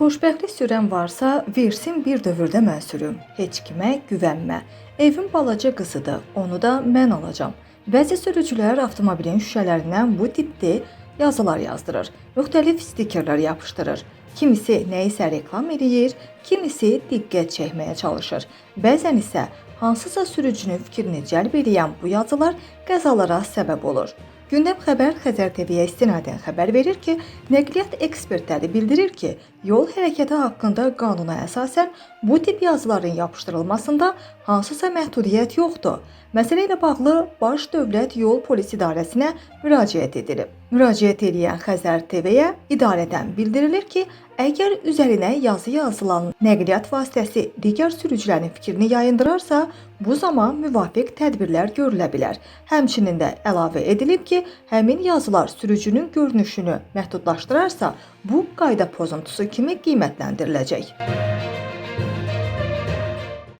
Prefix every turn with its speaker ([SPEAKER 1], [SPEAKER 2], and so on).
[SPEAKER 1] Xoşbəxtlik sürən varsa, versin bir dövrdə mən sürüm. Heç kimə güvənmə. Evim balaca qızıdır, onu da mən alacam. Bəzi sürücülər avtomobilin şüşələrindən bu tipdə yazılar yazdırır. Müxtəlif stikerlər yapışdırır. Kimisi nəyisə reklam edir, kimisi diqqət çəkməyə çalışır. Bəzən isə hansısa sürücünün fikrini cəlb edən bu yazılar qəzalara səbəb olur. Gündəm Xəbər Xəzər TV-yə istinadən xəbər verir ki, nəqliyyat ekspertləri bildirir ki, yol hərəkəti haqqında qanuna əsasən bu tip yazıların yapışdırılmasında hansısa məhdudiyyət yoxdur. Məsələ ilə bağlı Baş Dövlət Yol Polis İdarəsinə müraciət edilib. Müraciət edən Xəzər TV-yə idarədən bildirilir ki, əgər üzərinə yazı yazılan nəqliyyat vasitəsi digər sürücülərin fikrini yayındırarsa, bu zaman müvafiq tədbirlər görülə bilər. Həmçinin də əlavə edilib ki, həmin yazılar sürücünün görünüşünü məhdudlaşdırarsa, bu qayda pozuntusu kimi qiymətləndiriləcək.